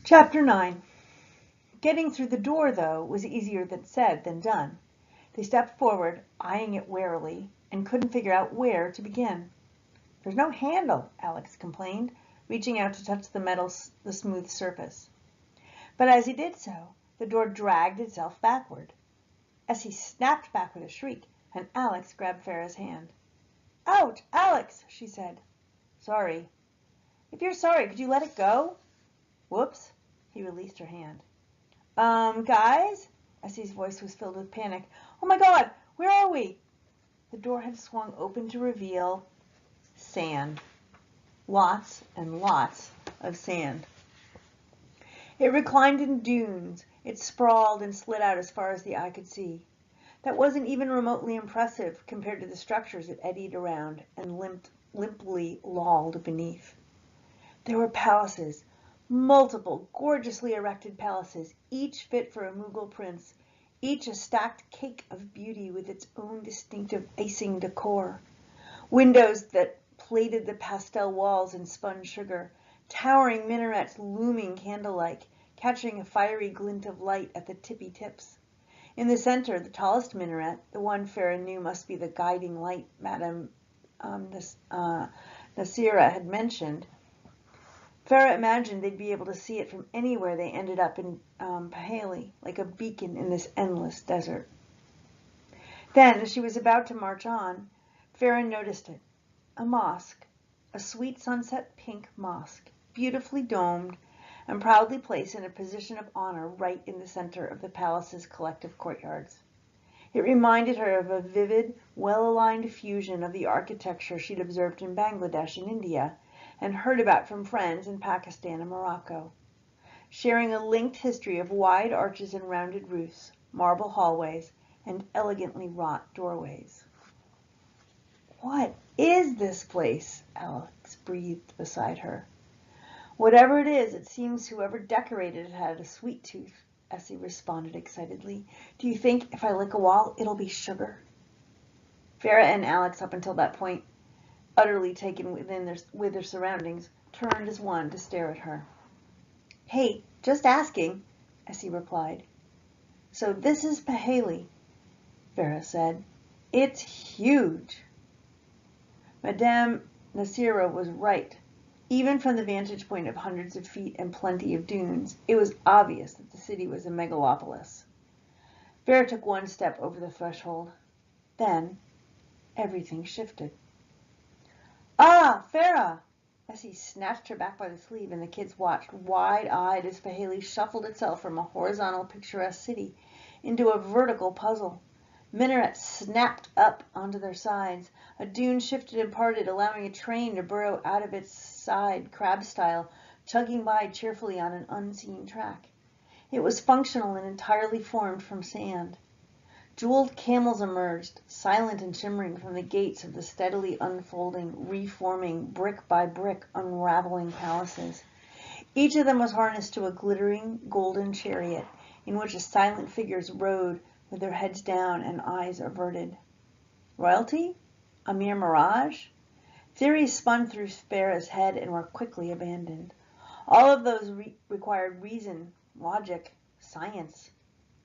Chapter 9. Getting through the door, though, was easier said than done. They stepped forward, eyeing it warily, and couldn't figure out where to begin. "There's no handle," Alex complained, reaching out to touch the smooth surface. But as he did so, the door dragged itself backward. Essie snapped back with a shriek, and Alex grabbed Farah's hand. "Ouch, Alex," she said. "Sorry." "If you're sorry, could you let it go?" "Whoops." He released her hand. Guys?" Essie's voice was filled with panic. "Oh my God, where are we?" The door had swung open to reveal sand. Lots and lots of sand. It reclined in dunes. It sprawled and slid out as far as the eye could see. That wasn't even remotely impressive compared to the structures it eddied around and limply lolled beneath. There were palaces, multiple gorgeously erected palaces, each fit for a Mughal prince, each a stacked cake of beauty with its own distinctive icing decor. Windows that plated the pastel walls in spun sugar, towering minarets looming candle-like, catching a fiery glint of light at the tippy tips. In the center, the tallest minaret, the one Farah knew must be the guiding light Madame Nasira had mentioned. Farah imagined they'd be able to see it from anywhere they ended up in Mihaly, like a beacon in this endless desert. Then, as she was about to march on, Farah noticed it. A mosque, a sweet sunset pink mosque, beautifully domed and proudly placed in a position of honor right in the center of the palace's collective courtyards. It reminded her of a vivid, well-aligned fusion of the architecture she'd observed in Bangladesh and India, and heard about from friends in Pakistan and Morocco, sharing a linked history of wide arches and rounded roofs, marble hallways, and elegantly wrought doorways. "What is this place?" Alex breathed beside her. "Whatever it is, it seems whoever decorated it had a sweet tooth," Essie responded excitedly. "Do you think if I lick a wall, it'll be sugar?" Farah and Alex, up until that point, utterly taken with their surroundings, turned as one to stare at her. "Hey, just asking," Essie replied. "So this is Mihaly," Farah said. "It's huge." Madame Nasira was right. Even from the vantage point of hundreds of feet and plenty of dunes, it was obvious that the city was a megalopolis. Farah took one step over the threshold. Then everything shifted. "Ah, Farah!" Essie snatched her back by the sleeve, and the kids watched, wide-eyed, as Mihaly shuffled itself from a horizontal, picturesque city into a vertical puzzle. Minarets snapped up onto their sides. A dune shifted and parted, allowing a train to burrow out of its side, crab-style, chugging by cheerfully on an unseen track. It was functional and entirely formed from sand. Jeweled camels emerged, silent and shimmering, from the gates of the steadily unfolding, reforming, brick by brick, unraveling palaces. Each of them was harnessed to a glittering, golden chariot, in which silent figures rode with their heads down and eyes averted. Royalty? A mere mirage? Theories spun through Farah's head and were quickly abandoned. All of those required reason, logic, science.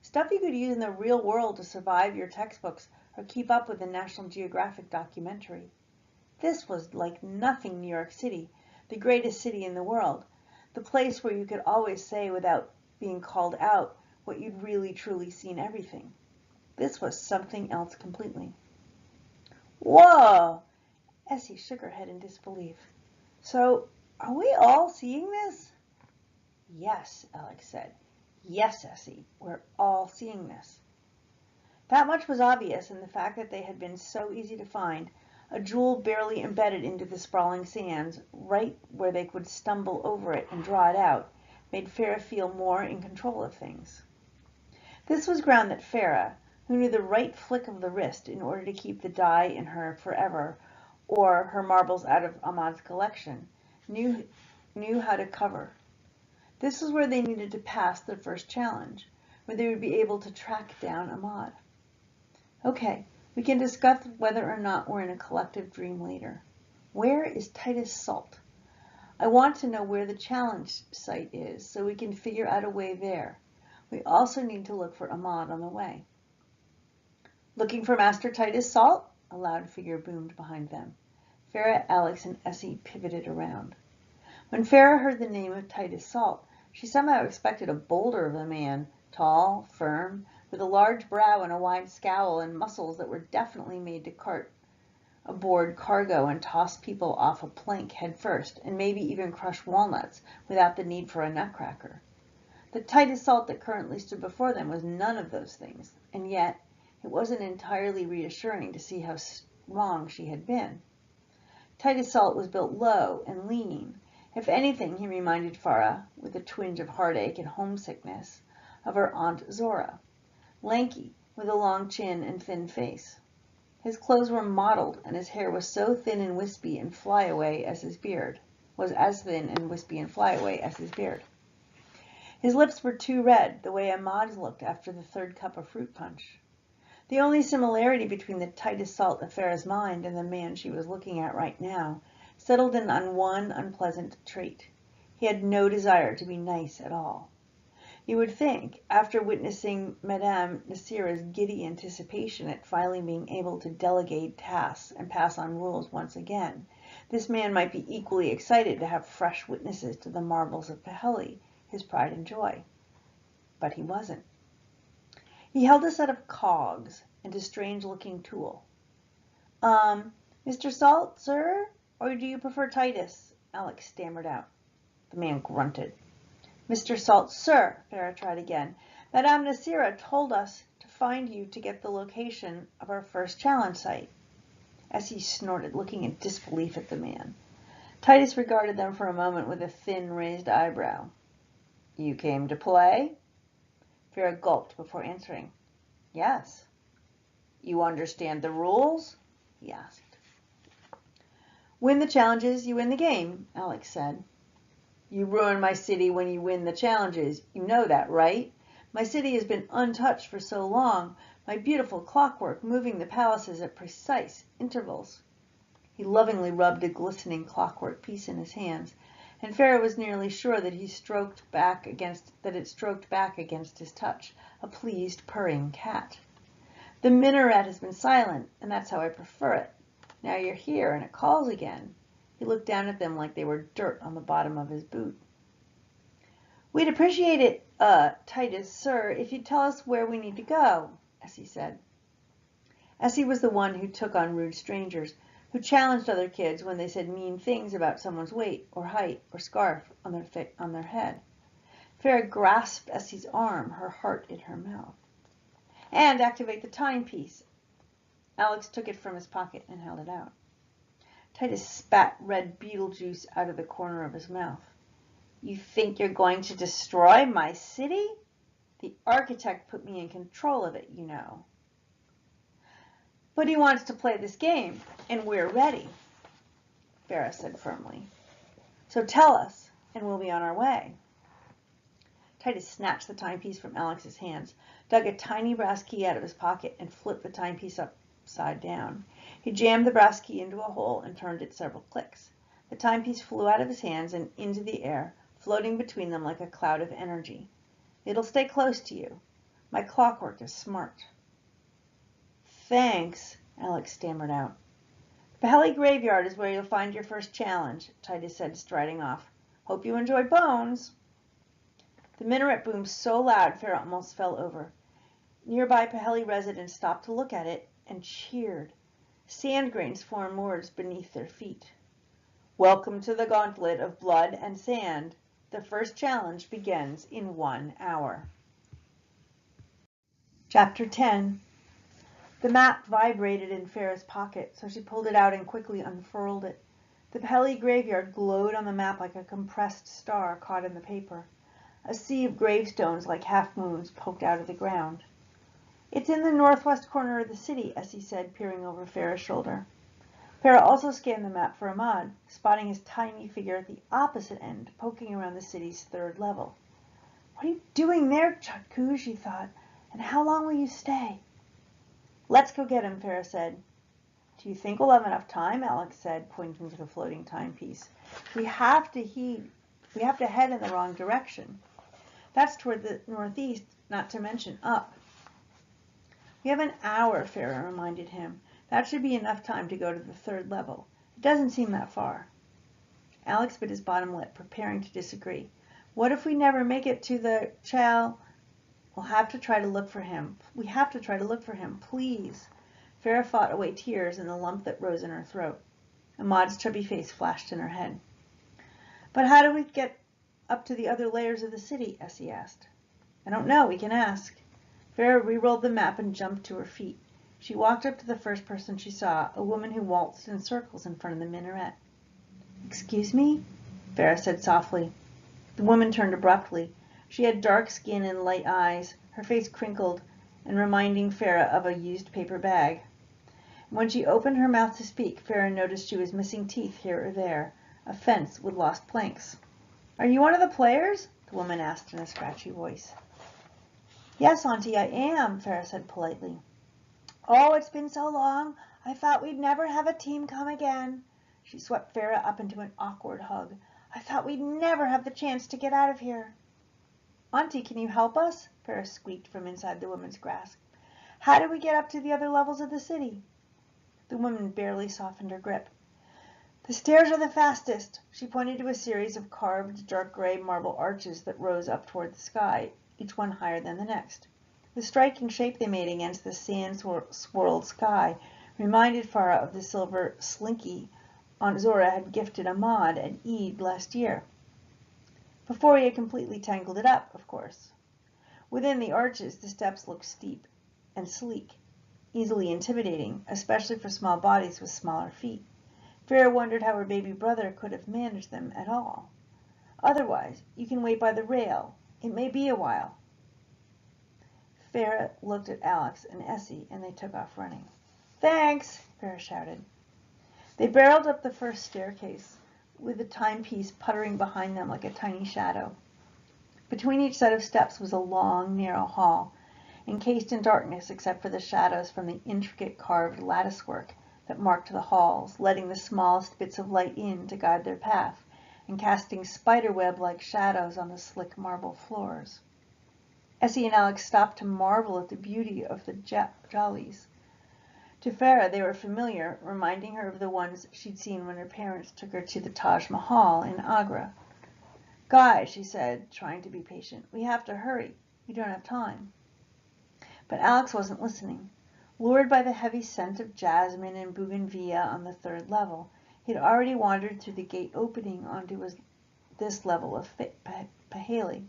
Stuff you could use in the real world to survive your textbooks or keep up with the National Geographic documentary. This was like nothing New York City, the greatest city in the world, the place where you could always say without being called out what you'd really truly seen everything. This was something else completely. "Whoa!" Essie shook her head in disbelief. "So, are we all seeing this?" "Yes," Alex said. "Yes, Essie, we're all seeing this." That much was obvious in the fact that they had been so easy to find, a jewel barely embedded into the sprawling sands, right where they could stumble over it and draw it out, made Farah feel more in control of things. This was ground that Farah, who knew the right flick of the wrist in order to keep the die in her forever, or her marbles out of Ahmad's collection, knew how to cover. This was where they needed to pass their first challenge, where they would be able to track down Ahmad. Okay, we can discuss whether or not we're in a collective dream later. Where is Titus Salt? I want to know where the challenge site is so we can figure out a way there. We also need to look for Ahmad on the way. Looking for Master Titus Salt? A loud figure boomed behind them. Farah, Alex, and Essie pivoted around. When Farah heard the name of Titus Salt, she somehow expected a boulder of a man, tall, firm, with a large brow and a wide scowl and muscles that were definitely made to cart aboard cargo and toss people off a plank head first, and maybe even crush walnuts without the need for a nutcracker. The Titus Salt that currently stood before them was none of those things, and yet it wasn't entirely reassuring to see how wrong she had been. Titus Salt was built low and lean. If anything, he reminded Farah, with a twinge of heartache and homesickness, of her Aunt Zora, lanky, with a long chin and thin face. His clothes were mottled, and his hair was so thin and wispy and flyaway as his beard. His lips were too red, the way Ahmad's looked after the third cup of fruit punch. The only similarity between the Titus Salt of Farah's mind and the man she was looking at right now settled in on one unpleasant trait. He had no desire to be nice at all. You would think, after witnessing Madame Nasira's giddy anticipation at finally being able to delegate tasks and pass on rules once again, this man might be equally excited to have fresh witnesses to the marvels of Mihaly, his pride and joy. But he wasn't. He held a set of cogs and a strange-looking tool. Mr. Salt, sir? Or do you prefer Titus? Alex stammered out. The man grunted. Mr. Salt, sir, Farah tried again. Madame Nasira told us to find you to get the location of our first challenge site. Essie snorted, looking in disbelief at the man. Titus regarded them for a moment with a thin, raised eyebrow. You came to play? Farah gulped before answering. Yes. You understand the rules? He asked. Win the challenges, you win the game, Alex said. You ruin my city when you win the challenges. You know that, right? My city has been untouched for so long. My beautiful clockwork moving the palaces at precise intervals. He lovingly rubbed a glistening clockwork piece in his hands, and Farah was nearly sure that it stroked back against his touch, a pleased, purring cat. The minaret has been silent, and that's how I prefer it. Now you're here, and it calls again. He looked down at them like they were dirt on the bottom of his boot. We'd appreciate it, Titus, sir, if you'd tell us where we need to go, Essie said. Essie was the one who took on rude strangers, who challenged other kids when they said mean things about someone's weight or height or scarf on their head. Farah grasped Essie's arm, her heart in her mouth. And activate the timepiece. Alex took it from his pocket and held it out. Titus spat red beetle juice out of the corner of his mouth. You think you're going to destroy my city? The architect put me in control of it, you know. But he wants to play this game, and we're ready, Farah said firmly. So tell us, and we'll be on our way. Titus snatched the timepiece from Alex's hands, dug a tiny brass key out of his pocket, and flipped the timepiece upside down. He jammed the brass key into a hole and turned it several clicks. The timepiece flew out of his hands and into the air, floating between them like a cloud of energy. It'll stay close to you. My clockwork is smart. Thanks, Alex stammered out. The Mihaly graveyard is where you'll find your first challenge, Titus said, striding off. Hope you enjoy bones. The minaret boomed so loud Farah almost fell over. Nearby Mihaly residents stopped to look at it and cheered. Sand grains formed words beneath their feet. Welcome to the Gauntlet of Blood and Sand. The first challenge begins in 1 hour. Chapter 10. The map vibrated in Farah's pocket, so she pulled it out and quickly unfurled it. The Mihaly graveyard glowed on the map like a compressed star caught in the paper. A sea of gravestones like half-moons poked out of the ground. It's in the northwest corner of the city, Essie said, peering over Farah's shoulder. Farah also scanned the map for Ahmad, spotting his tiny figure at the opposite end, poking around the city's third level. What are you doing there, Chakku? She thought. And how long will you stay? Let's go get him, Farah said. Do you think we'll have enough time? Alex said, pointing to the floating timepiece. We have to head in the wrong direction. That's toward the northeast, not to mention up. We have an hour, Farah reminded him. That should be enough time to go to the third level. It doesn't seem that far. Alex bit his bottom lip, preparing to disagree. What if we never make it to the We'll have to try to look for him. We have to try to look for him, please. Farah fought away tears and the lump that rose in her throat. Ahmad's chubby face flashed in her head. But how do we get up to the other layers of the city? Essie asked. I don't know. We can ask. Farah re-rolled the map and jumped to her feet. She walked up to the first person she saw, a woman who waltzed in circles in front of the minaret. Excuse me? Farah said softly. The woman turned abruptly. She had dark skin and light eyes, her face crinkled and reminding Farah of a used paper bag. When she opened her mouth to speak, Farah noticed she was missing teeth here or there, a fence with lost planks. Are you one of the players? The woman asked in a scratchy voice. Yes, Auntie, I am, Farah said politely. Oh, it's been so long. I thought we'd never have a team come again. She swept Farah up into an awkward hug. I thought we'd never have the chance to get out of here. Auntie, can you help us? Farah squeaked from inside the woman's grasp. How do we get up to the other levels of the city? The woman barely softened her grip. The stairs are the fastest. She pointed to a series of carved dark gray marble arches that rose up toward the sky, each one higher than the next. The striking shape they made against the sand-swirled sky reminded Farah of the silver slinky Aunt Zora had gifted Ahmad at Eid last year. Before he had completely tangled it up, of course. Within the arches, the steps looked steep and sleek, easily intimidating, especially for small bodies with smaller feet. Farah wondered how her baby brother could have managed them at all. Otherwise, you can wait by the rail. It may be a while. Farah looked at Alex and Essie, and they took off running. Thanks, Farah shouted. They barreled up the first staircase, with the timepiece puttering behind them like a tiny shadow. Between each set of steps was a long, narrow hall, encased in darkness except for the shadows from the intricate carved latticework that marked the halls, letting the smallest bits of light in to guide their path, and casting spiderweb-like shadows on the slick marble floors. Essie and Alex stopped to marvel at the beauty of the jollies. To Farah, they were familiar, reminding her of the ones she'd seen when her parents took her to the Taj Mahal in Agra. Guys, she said, trying to be patient, we have to hurry. We don't have time. But Alex wasn't listening. Lured by the heavy scent of jasmine and bougainvillea on the third level, he had already wandered through the gate opening onto this level of Mihaly.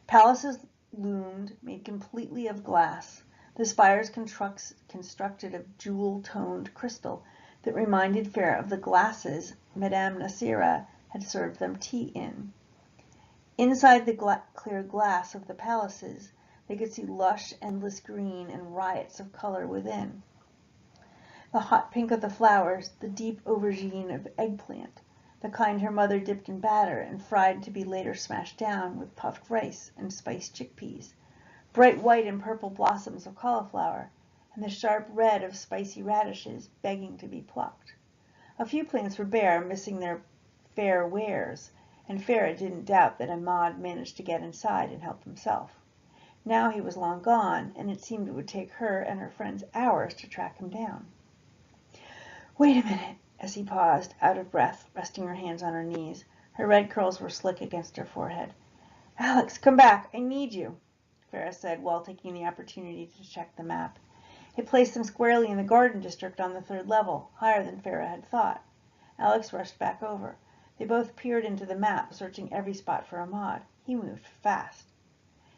Palaces loomed, made completely of glass, the spires constructed of jewel-toned crystal that reminded Farah of the glasses Madame Nasira had served them tea in. Inside the clear glass of the palaces, they could see lush, endless green and riots of color within. The hot pink of the flowers, the deep aubergine of eggplant, the kind her mother dipped in batter and fried to be later smashed down with puffed rice and spiced chickpeas, bright white and purple blossoms of cauliflower, and the sharp red of spicy radishes begging to be plucked. A few plants were bare, missing their fair wares, and Farah didn't doubt that Ahmad managed to get inside and help himself. Now he was long gone, and it seemed it would take her and her friends hours to track him down. Wait a minute, Essie paused, out of breath, resting her hands on her knees. Her red curls were slick against her forehead. Alex, come back. I need you, Farah said, while taking the opportunity to check the map. It placed them squarely in the garden district on the third level, higher than Farah had thought. Alex rushed back over. They both peered into the map, searching every spot for Ahmad. He moved fast.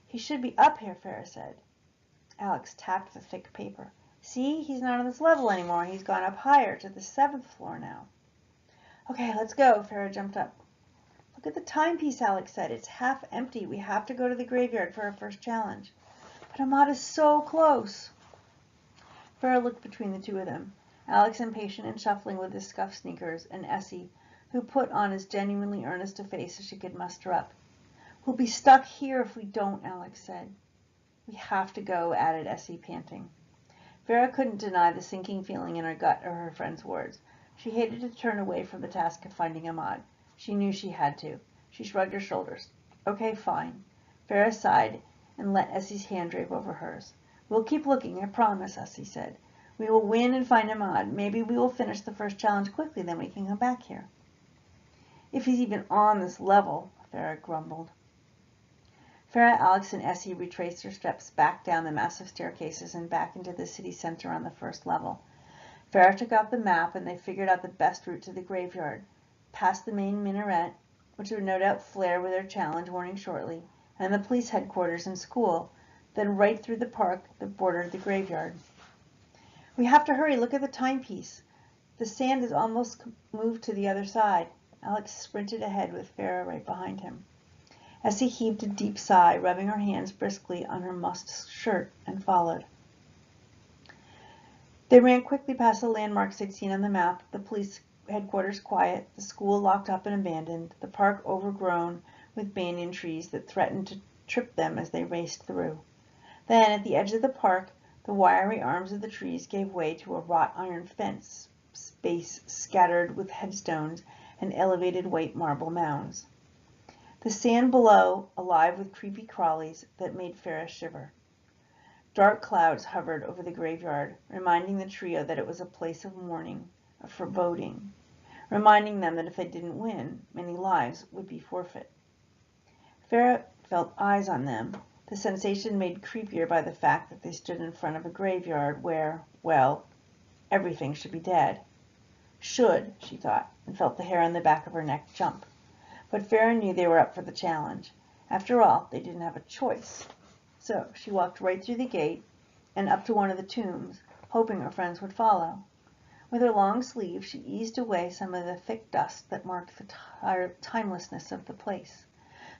He should be up here, Farah said. Alex tapped the thick paper. See, he's not on this level anymore. He's gone up higher, to the 7th floor now. Okay, let's go. Farah jumped up. Look at the timepiece, Alex said. It's half empty. We have to go to the graveyard for our first challenge. But Ahmad is so close. Farah looked between the two of them. Alex impatient and shuffling with his scuffed sneakers, and Essie, who put on as genuinely earnest a face as she could muster up. We'll be stuck here if we don't, Alex said. We have to go, added Essie, panting. Vera couldn't deny the sinking feeling in her gut or her friend's words. She hated to turn away from the task of finding Ahmad. She knew she had to. She shrugged her shoulders. Okay, fine. Vera sighed and let Essie's hand drape over hers. We'll keep looking, I promise, Essie said. We will win and find Ahmad. Maybe we will finish the first challenge quickly, then we can come back here. If he's even on this level, Vera grumbled. Farah, Alex, and Essie retraced their steps back down the massive staircases and back into the city center on the first level. Farah took out the map and they figured out the best route to the graveyard, past the main minaret, which would no doubt flare with their challenge warning shortly, and the police headquarters and school, then right through the park that bordered the graveyard. We have to hurry, look at the timepiece. The sand has almost moved to the other side. Alex sprinted ahead with Farah right behind him. Essie heaved a deep sigh, rubbing her hands briskly on her mussed shirt, and followed. They ran quickly past the landmarks they'd seen on the map, the police headquarters quiet, the school locked up and abandoned, the park overgrown with banyan trees that threatened to trip them as they raced through. Then, at the edge of the park, the wiry arms of the trees gave way to a wrought iron fence, space scattered with headstones and elevated white marble mounds. The sand below, alive with creepy crawlies that made Farah shiver. Dark clouds hovered over the graveyard, reminding the trio that it was a place of mourning, of foreboding, reminding them that if they didn't win, many lives would be forfeit. Farah felt eyes on them, the sensation made creepier by the fact that they stood in front of a graveyard where, well, everything should be dead. Should, she thought, and felt the hair on the back of her neck jump. But Farah knew they were up for the challenge. After all, they didn't have a choice. So she walked right through the gate and up to one of the tombs, hoping her friends would follow. With her long sleeve, she eased away some of the thick dust that marked the timelessness of the place.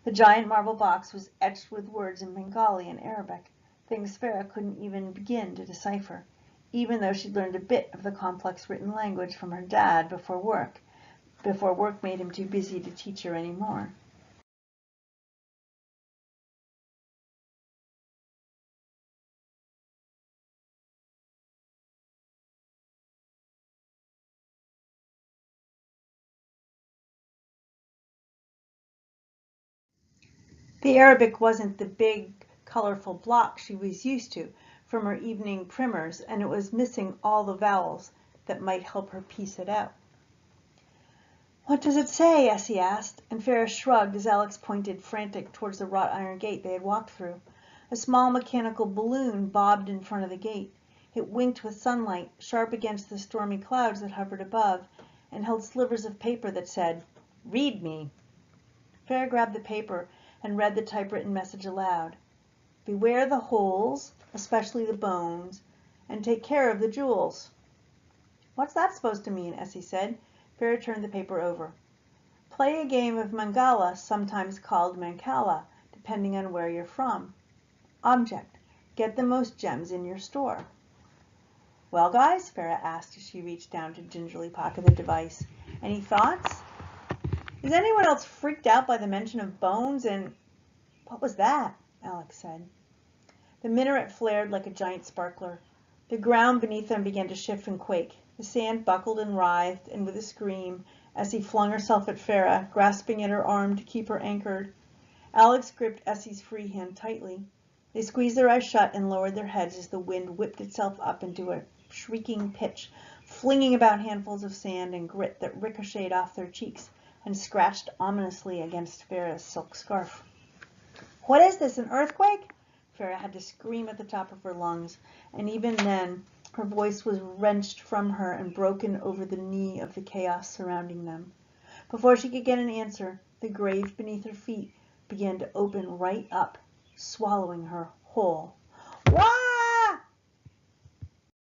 The giant marble box was etched with words in Bengali and Arabic, things Farah couldn't even begin to decipher, even though she'd learned a bit of the complex written language from her dad before work made him too busy to teach her anymore. The Arabic wasn't the big, colorful block she was used to from her evening primers, and it was missing all the vowels that might help her piece it out. What does it say? Essie asked, and Farah shrugged as Alex pointed frantic towards the wrought iron gate they had walked through. A small mechanical balloon bobbed in front of the gate. It winked with sunlight, sharp against the stormy clouds that hovered above, and held slivers of paper that said, "Read me." Farah grabbed the paper and read the typewritten message aloud. "Beware the holes, especially the bones, and take care of the jewels." "What's that supposed to mean?" Essie said. Farah turned the paper over. "Play a game of Mangala, sometimes called Mancala, depending on where you're from. Object: get the most gems in your store." "Well, guys," Farah asked as she reached down to gingerly pocket the device, "any thoughts? Is anyone else freaked out by the mention of bones and—" "What was that?" Alex said. The minaret flared like a giant sparkler. The ground beneath them began to shift and quake. The sand buckled and writhed, and with a scream, Essie flung herself at Farah, grasping at her arm to keep her anchored. Alex gripped Essie's free hand tightly. They squeezed their eyes shut and lowered their heads as the wind whipped itself up into a shrieking pitch, flinging about handfuls of sand and grit that ricocheted off their cheeks and scratched ominously against Farah's silk scarf. "What is this, an earthquake?" Farah had to scream at the top of her lungs, and even then her voice was wrenched from her and broken over the knee of the chaos surrounding them. Before she could get an answer, the grave beneath her feet began to open right up, swallowing her whole. "Why?"